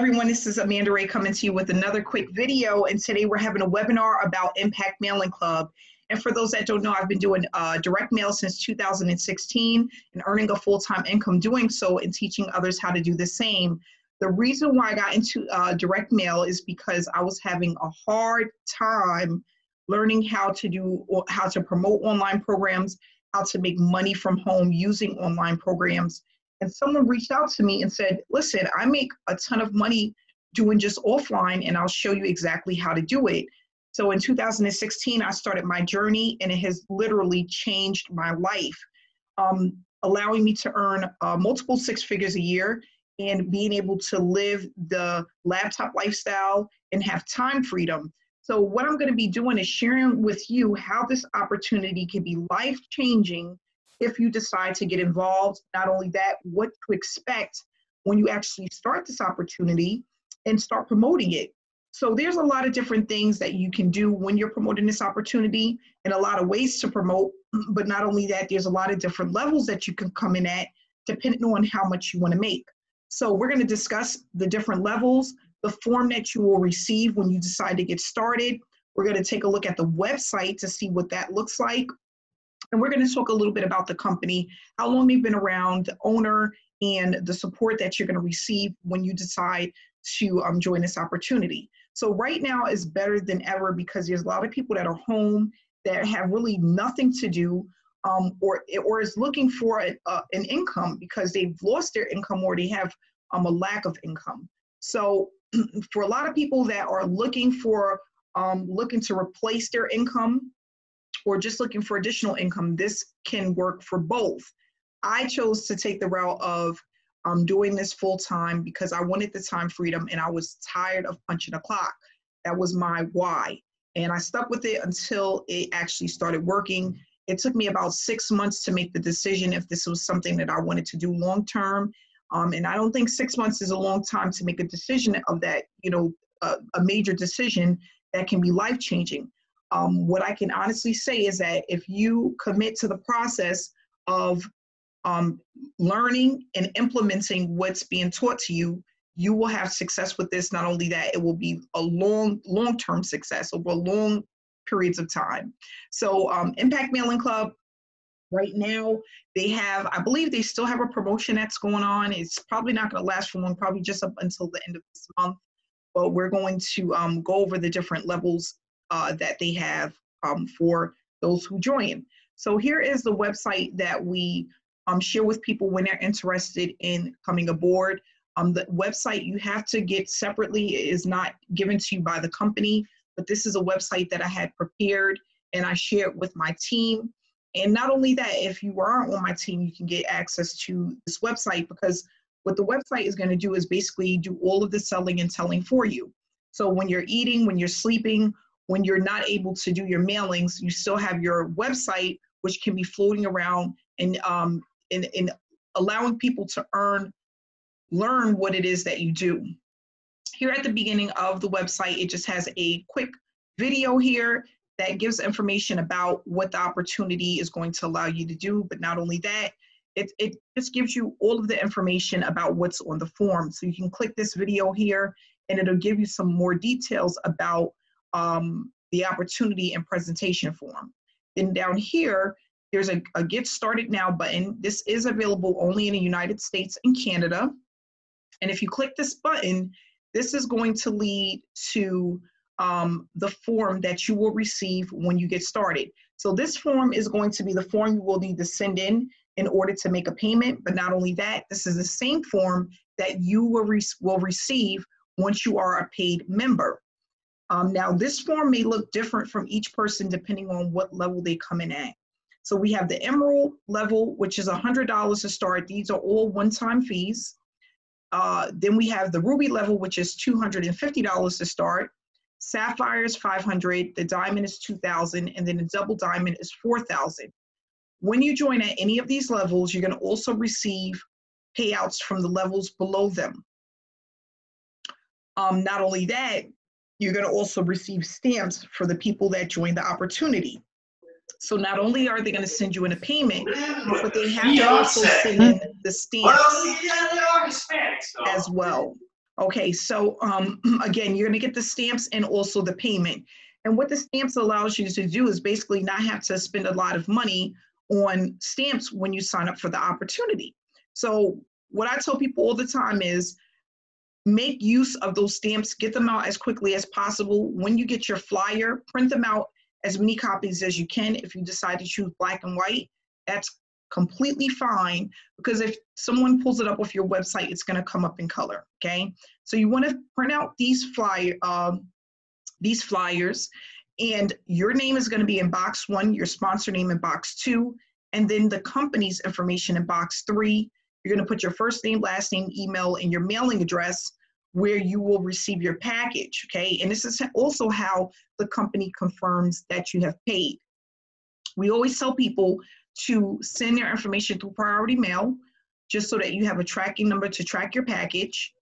everyone, this is Amanda Ray coming to you with another quick video, and today we're having a webinar about Impact Mailing Club. And for those that don't know, I've been doing direct mail since 2016 and earning a full-time income doing so and teaching others how to do the same. The reason why I got into direct mail is because I was having a hard time learning how to promote online programs, how to make money from home using online programs. And someone reached out to me and said, listen, I make a ton of money doing just offline, and I'll show you exactly how to do it. So in 2016, I started my journey, and it has literally changed my life, allowing me to earn multiple six figures a year and being able to live the laptop lifestyle and have time freedom. So what I'm going to be doing is sharing with you how this opportunity can be life-changing if you decide to get involved. Not only that, what to expect when you actually start this opportunity and start promoting it. So there's a lot of different things that you can do when you're promoting this opportunity and a lot of ways to promote. But not only that, there's a lot of different levels that you can come in at depending on how much you want to make. So we're going to discuss the different levels, the form that you will receive when you decide to get started. We're going to take a look at the website to see what that looks like. And we're going to talk a little bit about the company, how long they've been around, the owner, and the support that you're going to receive when you decide to join this opportunity. So right now is better than ever because there's a lot of people that are home that have really nothing to do or is looking for an income because they've lost their income or they have a lack of income. So for a lot of people that are looking to replace their income, or just looking for additional income, this can work for both. I chose to take the route of doing this full time because I wanted the time freedom and I was tired of punching a clock. That was my why. And I stuck with it until it actually started working. It took me about 6 months to make the decision if this was something that I wanted to do long term. And I don't think 6 months is a long time to make a decision of that, a major decision that can be life changing. What I can honestly say is that if you commit to the process of learning and implementing what's being taught to you, you will have success with this. Not only that, it will be a long-term success over long periods of time. So Impact Mailing Club, right now, I believe they still have a promotion that's going on. It's probably not going to last for long, probably just up until the end of this month. But we're going to go over the different levels that they have for those who join. So here is the website that we share with people when they're interested in coming aboard. The website you have to get separately is not given to you by the company, but this is a website that I had prepared and I shared with my team. And not only that, if you aren't on my team, you can get access to this website because what the website is going to do is basically do all of the selling and telling for you. So when you're eating, when you're sleeping, when you're not able to do your mailings, you still have your website, which can be floating around and allowing people to learn what it is that you do. Here at the beginning of the website, it just has a quick video here that gives information about what the opportunity is going to allow you to do. But not only that, it just gives you all of the information about what's on the form. So you can click this video here and it'll give you some more details about the opportunity and presentation form. Then down here, there's a Get Started Now button. This is available only in the United States and Canada. And if you click this button, this is going to lead to the form that you will receive when you get started. So this form is going to be the form you will need to send in order to make a payment. But not only that, this is the same form that you will receive once you are a paid member. Now, this form may look different from each person depending on what level they come in at. So we have the Emerald level, which is $100 to start. These are all one-time fees. Then we have the Ruby level, which is $250 to start. Sapphire is $500. The Diamond is $2,000. And then the Double Diamond is $4,000. When you join at any of these levels, you're going to also receive payouts from the levels below them. Not only that, you're going to also receive stamps for the people that join the opportunity. So not only are they going to send you in a payment, but they have to also send in the stamps as well. Okay, so again, you're going to get the stamps and also the payment. And what the stamps allows you to do is basically not have to spend a lot of money on stamps when you sign up for the opportunity. So what I tell people all the time is make use of those stamps, get them out as quickly as possible. When you get your flyer, print them out as many copies as you can. If you decide to choose black and white, that's completely fine, because if someone pulls it up off your website, it's going to come up in color. Okay, so you want to print out these flyers, and your name is going to be in box 1, your sponsor name in box 2, and then the company's information in box 3. You're going to put your first name, last name, email, and your mailing address where you will receive your package. Okay, and this is also how the company confirms that you have paid. We always tell people to send their information through priority mail, just so that you have a tracking number to track your package.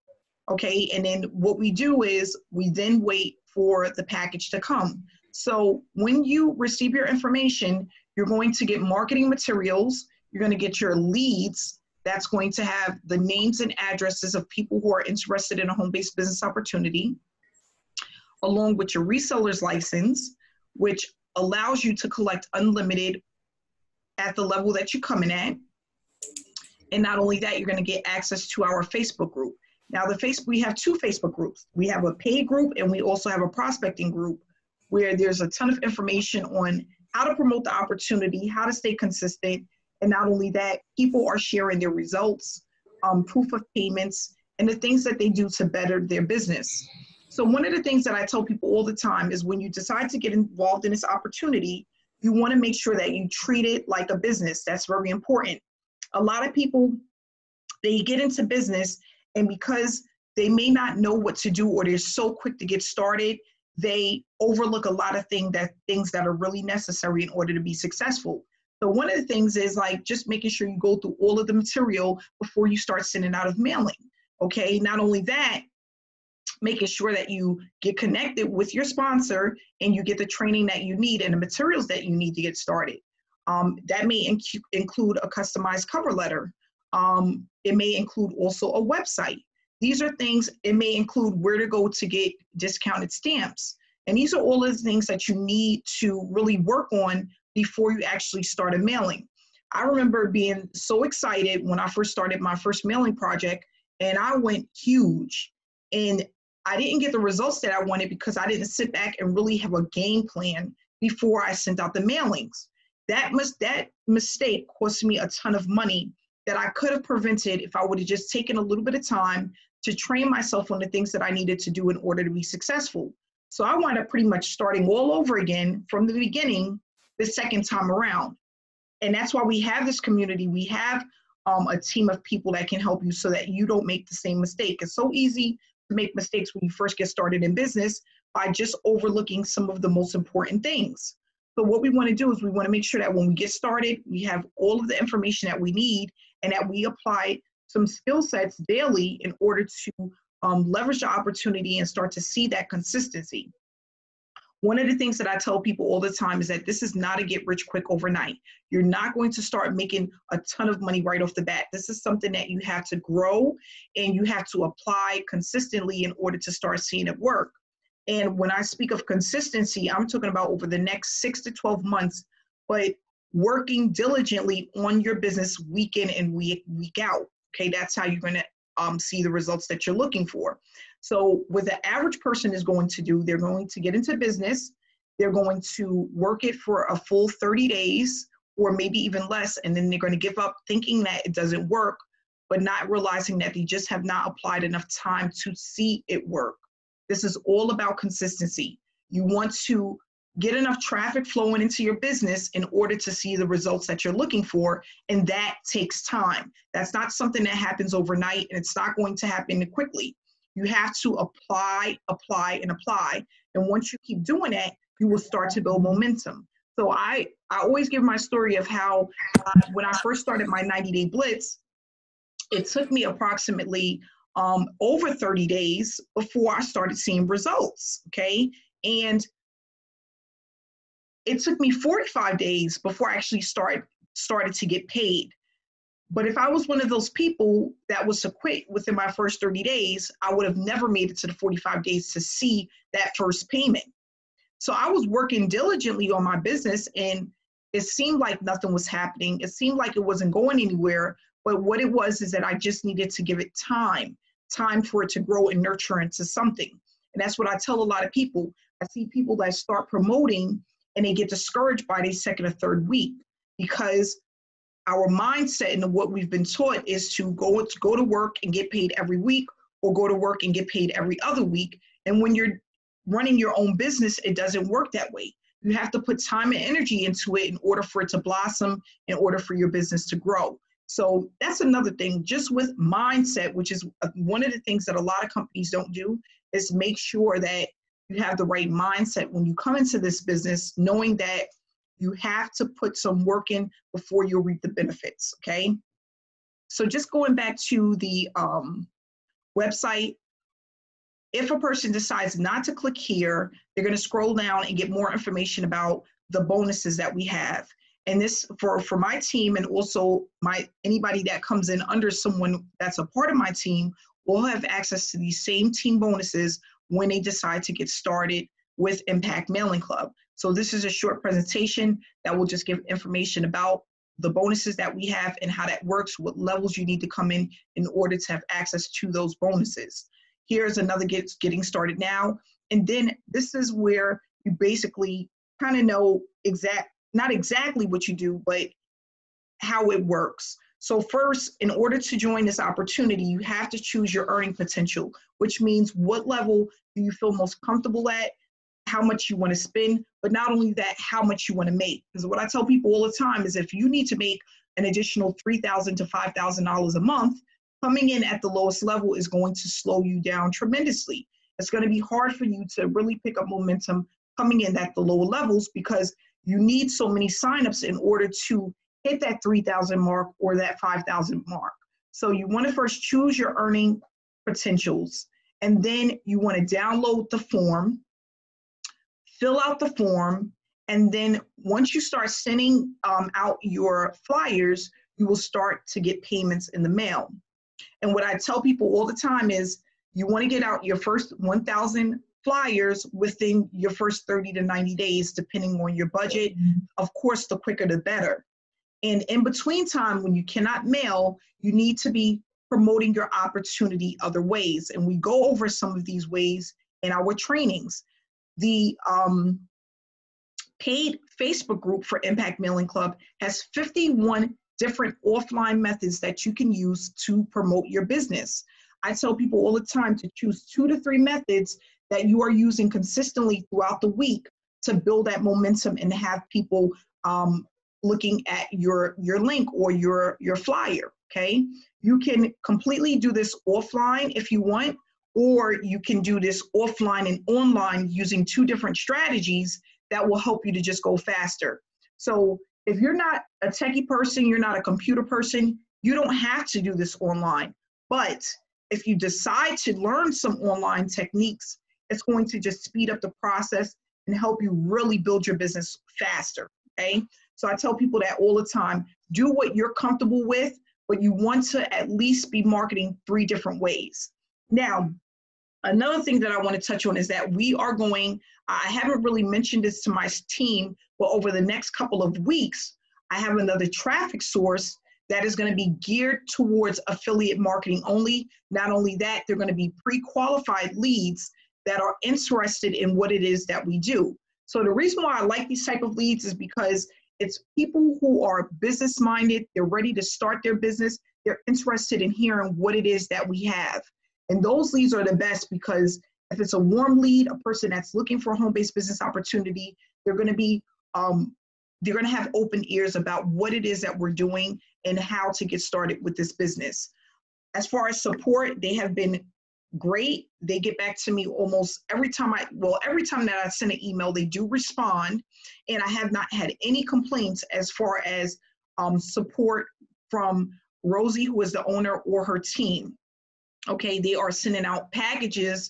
Okay, and then what we do is we then wait for the package to come. So when you receive your information, you're going to get marketing materials, you're going to get your leads. That's going to have the names and addresses of people who are interested in a home-based business opportunity, along with your reseller's license, which allows you to collect unlimited at the level that you come in at. And not only that, you're going to get access to our Facebook group. Now, we have 2 Facebook groups. We have a paid group, and we also have a prospecting group, where there's a ton of information on how to promote the opportunity, how to stay consistent. And not only that, people are sharing their results, proof of payments, and the things that they do to better their business. So one of the things that I tell people all the time is when you decide to get involved in this opportunity, you want to make sure that you treat it like a business. That's very important. A lot of people, they get into business, and because they may not know what to do, or they're so quick to get started, they overlook a lot of things that are really necessary in order to be successful. So one of the things is like just making sure you go through all of the material before you start sending out of mailing. Okay, not only that, making sure that you get connected with your sponsor and you get the training that you need and the materials that you need to get started. That may include a customized cover letter. It may include also a website. These are things, it may include where to go to get discounted stamps. And these are all of the things that you need to really work on before you actually start a mailing. I remember being so excited when I first started my first mailing project, and I went huge. And I didn't get the results that I wanted because I didn't sit back and really have a game plan before I sent out the mailings. That mistake cost me a ton of money that I could have prevented if I would have just taken a little bit of time to train myself on the things that I needed to do in order to be successful. So I wound up pretty much starting all over again from the beginning the second time around. And that's why we have this community. We have a team of people that can help you so that you don't make the same mistake. It's so easy to make mistakes when you first get started in business by just overlooking some of the most important things. So what we want to do is we want to make sure that when we get started, we have all of the information that we need and that we apply some skill sets daily in order to leverage the opportunity and start to see that consistency. One of the things that I tell people all the time is that this is not a get rich quick overnight. You're not going to start making a ton of money right off the bat. This is something that you have to grow and you have to apply consistently in order to start seeing it work. And when I speak of consistency, I'm talking about over the next 6 to 12 months, but working diligently on your business week in and week out. Okay, that's how you're going to see the results that you're looking for. So what the average person is going to do, they're going to get into business, they're going to work it for a full 30 days or maybe even less, and then they're going to give up thinking that it doesn't work, but not realizing that they just have not applied enough time to see it work. This is all about consistency. You want to get enough traffic flowing into your business in order to see the results that you're looking for, and that takes time. That's not something that happens overnight, and it's not going to happen quickly. You have to apply, and apply. And once you keep doing that, you will start to build momentum. So I always give my story of how when I first started my 90-day blitz, it took me approximately over 30 days before I started seeing results, okay? And it took me 45 days before I actually started to get paid. But if I was one of those people that was to quit within my first 30 days, I would have never made it to the 45 days to see that first payment. So I was working diligently on my business, and it seemed like nothing was happening. It seemed like it wasn't going anywhere. But what it was is that I just needed to give it time for it to grow and nurture into something. And that's what I tell a lot of people. I see people that start promoting and they get discouraged by their second or third week, because our mindset and what we've been taught is to go to work and get paid every week, or go to work and get paid every other week. And when you're running your own business, it doesn't work that way. You have to put time and energy into it in order for it to blossom, in order for your business to grow. So that's another thing, just with mindset, which is one of the things that a lot of companies don't do, is make sure that you have the right mindset when you come into this business, knowing that you have to put some work in before you'll reap the benefits, okay? So just going back to the website, if a person decides not to click here, they're going to scroll down and get more information about the bonuses that we have. And this, for my team, and also anybody that comes in under someone that's a part of my team, will have access to these same team bonuses when they decide to get started with Impact Mailing Club. So this is a short presentation that will just give information about the bonuses that we have and how that works, what levels you need to come in order to have access to those bonuses. Here's another getting started now. And then this is where you basically kind of know not exactly what you do, but how it works. So first, in order to join this opportunity, you have to choose your earning potential, which means what level do you feel most comfortable at, how much you want to spend, but not only that, how much you want to make. Because what I tell people all the time is if you need to make an additional $3,000 to $5,000 a month, coming in at the lowest level is going to slow you down tremendously. It's going to be hard for you to really pick up momentum coming in at the lower levels, because you need so many signups in order to hit that 3,000 mark or that 5,000 mark. So you want to first choose your earning potentials, and then you want to download the form, fill out the form, and then once you start sending out your flyers, you will start to get payments in the mail. And what I tell people all the time is you want to get out your first 1,000 flyers within your first 30 to 90 days, depending on your budget. Of course, the quicker the better. And in between time, when you cannot mail, you need to be promoting your opportunity other ways. And we go over some of these ways in our trainings. The paid Facebook group for Impact Mailing Club has 51 different offline methods that you can use to promote your business. I tell people all the time to choose 2 to 3 methods that you are using consistently throughout the week to build that momentum and have people looking at your link or your flyer, okay? You can completely do this offline if you want, or you can do this offline and online using 2 different strategies that will help you to just go faster. So if you're not a techie person, you're not a computer person, you don't have to do this online. But if you decide to learn some online techniques, it's going to just speed up the process and help you really build your business faster, okay? So I tell people that all the time, do what you're comfortable with, but you want to at least be marketing 3 different ways. Now, another thing that I want to touch on is that we are going, I haven't really mentioned this to my team, but over the next couple of weeks, I have another traffic source that is going to be geared towards affiliate marketing only. Not only that, they're going to be pre-qualified leads that are interested in what it is that we do. So the reason why I like these type of leads is because it's people who are business-minded, they're ready to start their business, they're interested in hearing what it is that we have. And those leads are the best because if it's a warm lead, a person that's looking for a home-based business opportunity, they're going to be, they're going to have open ears about what it is that we're doing and how to get started with this business. As far as support, they have been great. They get back to me almost every time every time that I send an email, they do respond. And I have not had any complaints as far as support from Rosie, who is the owner, or her team. Okay, they are sending out packages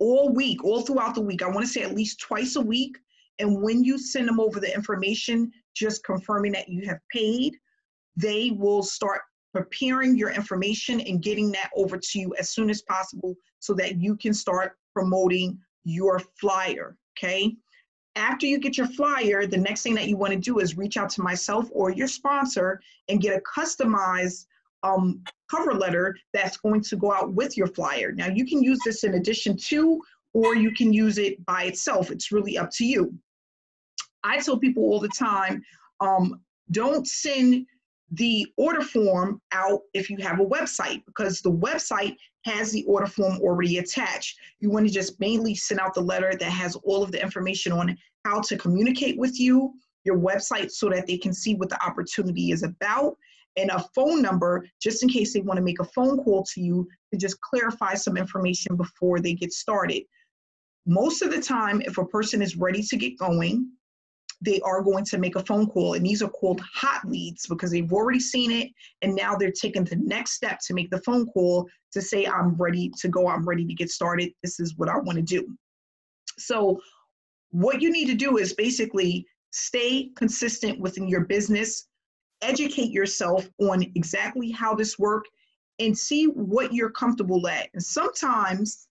all week, all throughout the week. I want to say at least twice a week. And when you send them over the information, just confirming that you have paid, they will start preparing your information and getting that over to you as soon as possible so that you can start promoting your flyer, okay? After you get your flyer, the next thing that you want to do is reach out to myself or your sponsor and get a customized cover letter that's going to go out with your flyer. Now, you can use this in addition to, or you can use it by itself. It's really up to you. I tell people all the time, don't send the order form out if you have a website, because the website has the order form already attached. You want to just mainly send out the letter that has all of the information on how to communicate with you, your website, so that they can see what the opportunity is about, and a phone number just in case they want to make a phone call to you to just clarify some information before they get started. Most of the time, if a person is ready to get going, they are going to make a phone call, and these are called hot leads because they've already seen it, and now they're taking the next step to make the phone call to say, I'm ready to go, I'm ready to get started, this is what I want to do. So what you need to do is basically stay consistent within your business, educate yourself on exactly how this works, and see what you're comfortable at. And sometimes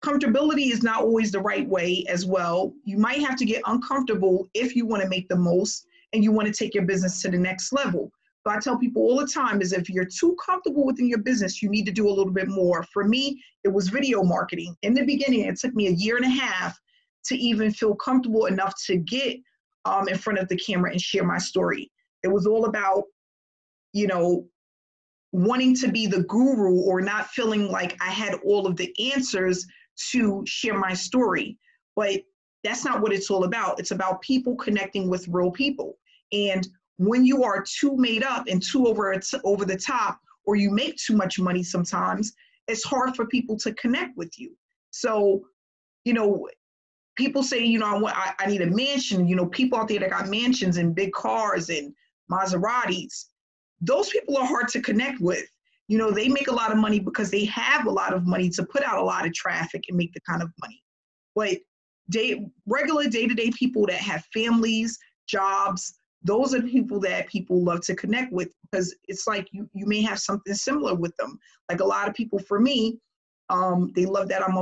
comfortability is not always the right way as well. You might have to get uncomfortable if you want to make the most and you want to take your business to the next level. So I tell people all the time is if you're too comfortable within your business, you need to do a little bit more. For me, it was video marketing. In the beginning, it took me a year and a half to even feel comfortable enough to get in front of the camera and share my story. It was all about, you know, wanting to be the guru or not feeling like I had all of the answers to share my story. But that's not what it's all about. It's about people connecting with real people. And when you are too made up and too over the top, or you make too much money sometimes, it's hard for people to connect with you. So, you know, people say, you know, I need a mansion. You know, people out there that got mansions and big cars and Maseratis, those people are hard to connect with. You know, they make a lot of money because they have a lot of money to put out a lot of traffic and make the kind of money. But regular day-to-day people that have families, jobs, those are the people that people love to connect with, because it's like you may have something similar with them. Like a lot of people, for me, they love that I'm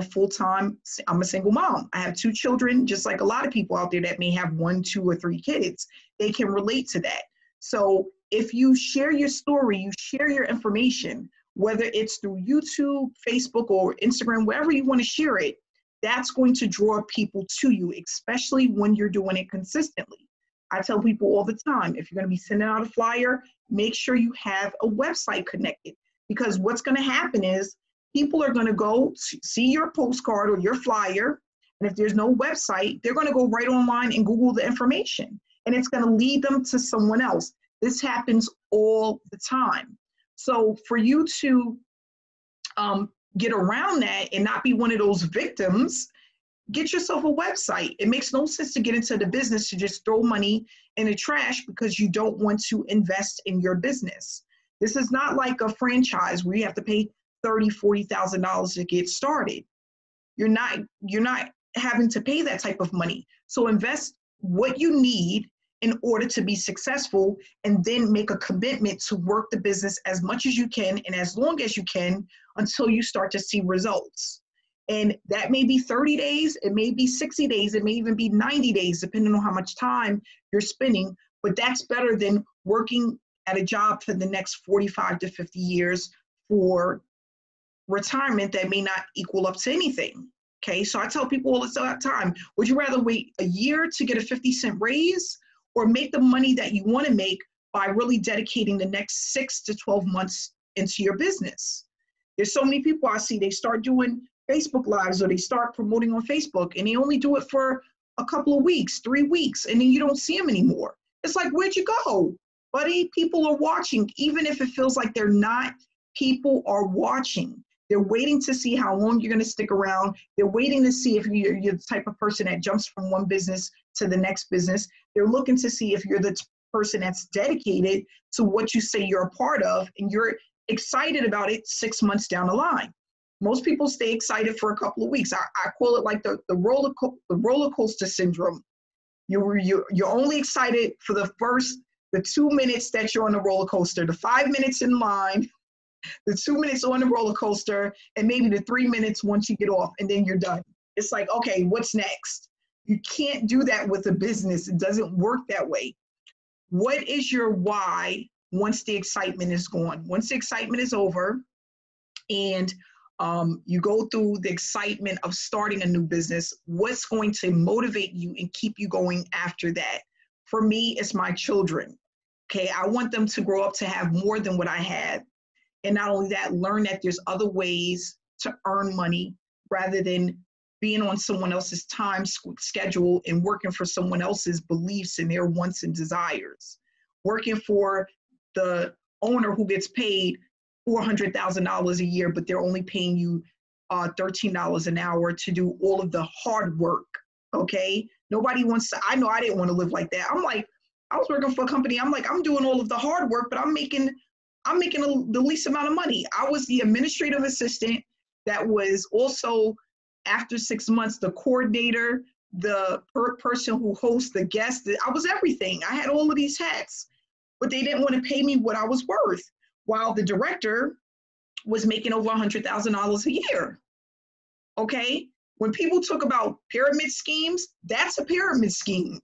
a single mom. I have 2 children, just like a lot of people out there that may have 1, 2, or 3 kids. They can relate to that. So if you share your story, you share your information, whether it's through YouTube, Facebook, or Instagram, wherever you want to share it, that's going to draw people to you, especially when you're doing it consistently. I tell people all the time, if you're going to be sending out a flyer, make sure you have a website connected, because what's going to happen is people are going to go see your postcard or your flyer, and if there's no website, they're going to go right online and Google the information, and it's going to lead them to someone else. This happens all the time. So for you to get around that and not be one of those victims, get yourself a website. It makes no sense to get into the business to just throw money in the trash because you don't want to invest in your business. This is not like a franchise where you have to pay $30,000, $40,000 to get started. You're not having to pay that type of money. So invest what you need in order to be successful, and then make a commitment to work the business as much as you can and as long as you can until you start to see results. And that may be 30 days, it may be 60 days, it may even be 90 days, depending on how much time you're spending, but that's better than working at a job for the next 45 to 50 years for retirement that may not equal up to anything. Okay, so I tell people all the time, would you rather wait a year to get a 50-cent raise, or make the money that you want to make by really dedicating the next 6 to 12 months into your business? There's so many people I see, they start doing Facebook Lives or they start promoting on Facebook, and they only do it for a couple of weeks, 3 weeks, and then you don't see them anymore. It's like, where'd you go? Buddy, people are watching. Even if it feels like they're not, people are watching. They're waiting to see how long you're going to stick around. They're waiting to see if you're the type of person that jumps from one business to the next business. They're looking to see if you're the person that's dedicated to what you say you're a part of, and you're excited about it 6 months down the line. Most people stay excited for a couple of weeks. I call it like the roller coaster syndrome. You're only excited for the first the 2 minutes that you're on the roller coaster, the 5 minutes in line, the 2 minutes on the roller coaster, and maybe the 3 minutes once you get off, and then you're done. It's like, okay, what's next? You can't do that with a business. It doesn't work that way. What is your why once the excitement is gone? Once the excitement is over and you go through the excitement of starting a new business, what's going to motivate you and keep you going after that? For me, it's my children. Okay, I want them to grow up to have more than what I had. And not only that, learn that there's other ways to earn money rather than being on someone else's time schedule and working for someone else's beliefs and their wants and desires. Working for the owner who gets paid $400,000 a year, but they're only paying you $13 an hour to do all of the hard work, okay? Nobody wants to, I know I didn't want to live like that. I'm like, I was working for a company, I'm like, I'm doing all of the hard work, but I'm making the least amount of money. I was the administrative assistant that was also, after 6 months, the coordinator, the person who hosts the guests. I was everything. I had all of these hats, but they didn't want to pay me what I was worth, while the director was making over $100,000 a year. Okay? When people talk about pyramid schemes, that's a pyramid scheme.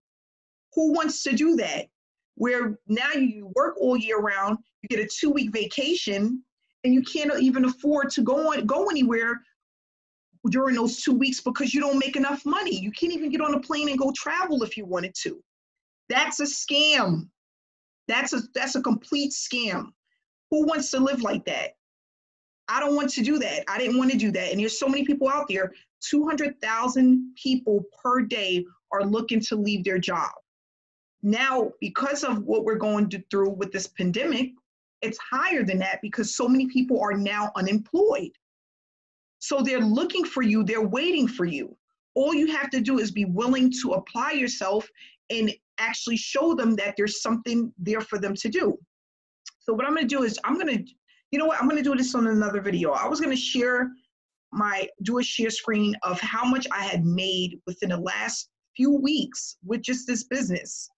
Who wants to do that? Where now you work all year round, you get a 2-week vacation, and you can't even afford to go anywhere during those 2 weeks because you don't make enough money. You can't even get on a plane and go travel if you wanted to. That's a scam. That's a complete scam. Who wants to live like that? I don't want to do that. I didn't want to do that. And there's so many people out there. 200,000 people per day are looking to leave their job. Now, because of what we're going through with this pandemic, it's higher than that because so many people are now unemployed. So they're looking for you, they're waiting for you. All you have to do is be willing to apply yourself and actually show them that there's something there for them to do. So what I'm gonna do is I'm gonna do this on another video. I was gonna do a share screen of how much I had made within the last few weeks with just this business.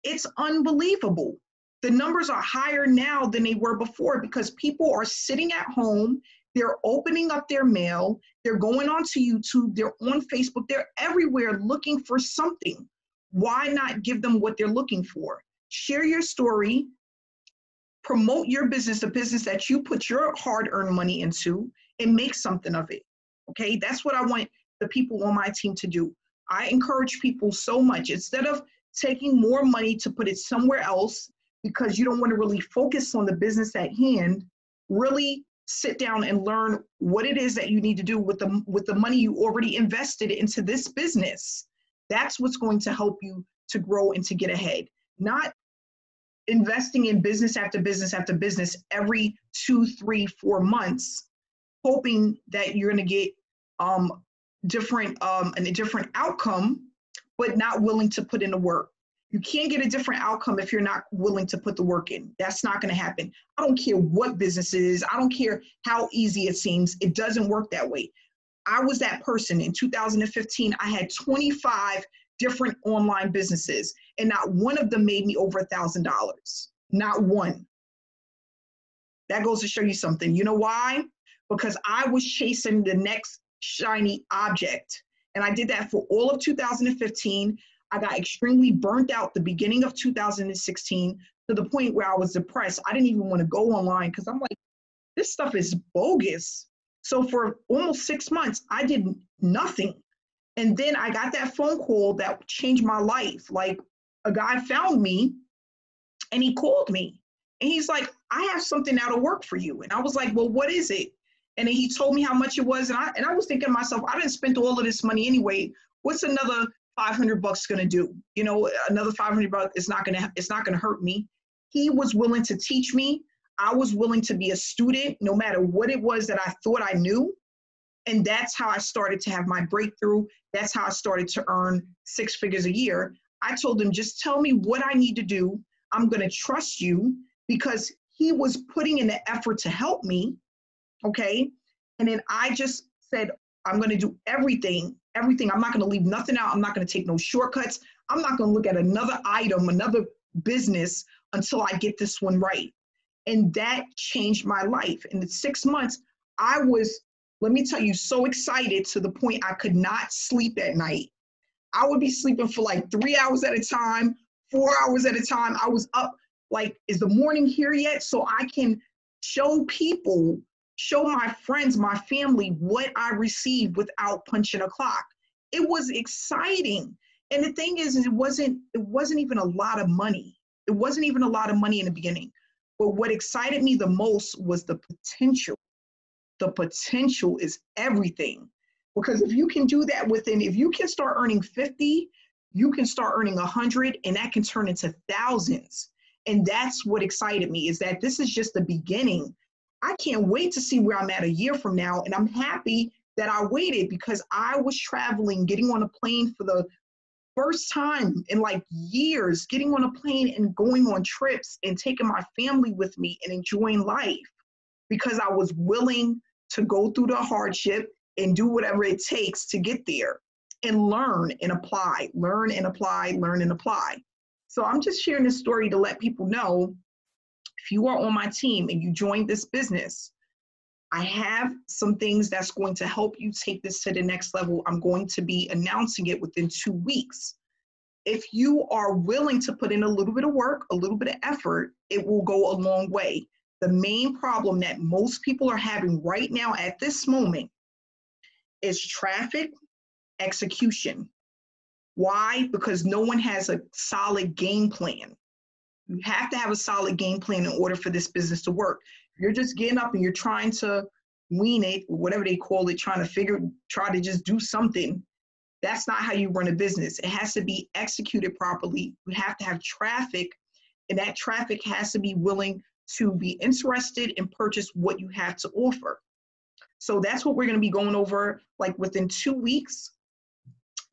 It's unbelievable. The numbers are higher now than they were before because people are sitting at home, they're opening up their mail, they're going onto YouTube, they're on Facebook, they're everywhere looking for something. Why not give them what they're looking for? Share your story, promote your business, the business that you put your hard-earned money into, and make something of it, okay? That's what I want the people on my team to do. I encourage people so much. Instead of taking more money to put it somewhere else because you don't want to really focus on the business at hand, really sit down and learn what it is that you need to do with the money you already invested into this business. That's what's going to help you to grow and to get ahead. Not investing in business after business after business every 2, 3, 4 months, hoping that you're going to get a different outcome, but not willing to put in the work. You can't get a different outcome if you're not willing to put the work in. That's not going to happen. I don't care what business it is. I don't care how easy it seems. It doesn't work that way. I was that person. In 2015, I had 25 different online businesses, and not one of them made me over $1,000. Not one. That goes to show you something. You know why? Because I was chasing the next shiny object. And I did that for all of 2015. I got extremely burnt out the beginning of 2016 to the point where I was depressed. I didn't even want to go online because I'm like, this stuff is bogus. So for almost 6 months, I did nothing. And then I got that phone call that changed my life. Like, a guy found me and he called me and he's like, I have something that'll work for you. And I was like, well, what is it? And then he told me how much it was. And I was thinking to myself, I didn't spend all of this money anyway. What's another $500 going to do? You know, another $500 it's not going to hurt me. He was willing to teach me. I was willing to be a student no matter what it was that I thought I knew. And that's how I started to have my breakthrough. That's how I started to earn 6 figures a year. I told him, just tell me what I need to do. I'm going to trust you, because he was putting in the effort to help me. Okay. And then I just said, I'm going to do everything. I'm not going to leave nothing out. I'm not going to take no shortcuts. I'm not going to look at another item, another business until I get this one right. And that changed my life. In the 6 months, I was, let me tell you, so excited to the point I could not sleep at night. I would be sleeping for like 3 hours at a time, 4 hours at a time. I was up like, is the morning here yet? So I can show people, show my friends, my family what I received without punching a clock. It was exciting. And the thing is, it wasn't even a lot of money. It wasn't even a lot of money in the beginning. But what excited me the most was the potential. The potential is everything. Because if you can do that if you can start earning 50, you can start earning 100, and that can turn into thousands. And that's what excited me, is that this is just the beginning. I can't wait to see where I'm at a year from now. And I'm happy that I waited, because I was traveling, getting on a plane for the first time in like years, getting on a plane and going on trips and taking my family with me and enjoying life, because I was willing to go through the hardship and do whatever it takes to get there and learn and apply, learn and apply, learn and apply. So I'm just sharing this story to let people know, if you are on my team and you joined this business, I have some things that's going to help you take this to the next level. I'm going to be announcing it within 2 weeks. If you are willing to put in a little bit of work, a little bit of effort, it will go a long way. The main problem that most people are having right now at this moment is traffic, execution. Why? Because no one has a solid game plan. You have to have a solid game plan in order for this business to work. You're just getting up and you're trying to wing it, whatever they call it, try to just do something. That's not how you run a business. It has to be executed properly. You have to have traffic, and that traffic has to be willing to be interested and purchase what you have to offer. So that's what we're going to be going over, like within 2 weeks.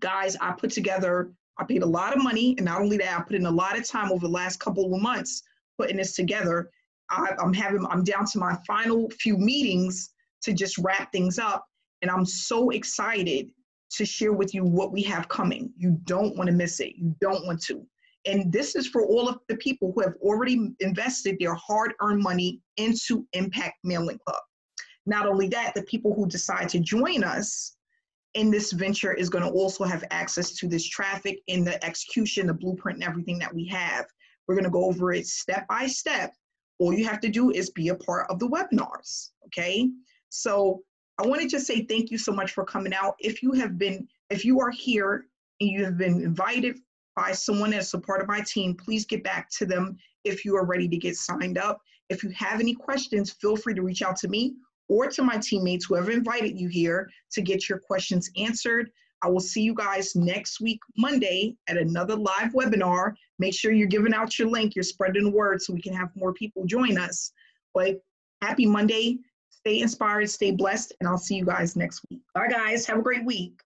Guys, I paid a lot of money, and not only that, I put in a lot of time over the last couple of months putting this together. I'm down to my final few meetings to just wrap things up, and I'm so excited to share with you what we have coming. You don't want to miss it. You don't want to. And this is for all of the people who have already invested their hard-earned money into Impact Mailing Club. Not only that, the people who decide to join us in this venture is going to also have access to this traffic and the execution, the blueprint, and everything that we have. We're going to go over it step by step. All you have to do is be a part of the webinars, okay? So I want to just say thank you so much for coming out. If you are here and you have been invited by someone that's a part of my team, please get back to them if you are ready to get signed up. If you have any questions, feel free to reach out to me or to my teammates, whoever invited you here, to get your questions answered. I will see you guys next week, Monday, at another live webinar. Make sure you're giving out your link, you're spreading the word so we can have more people join us. But happy Monday. Stay inspired, stay blessed, and I'll see you guys next week. Bye, guys. Have a great week.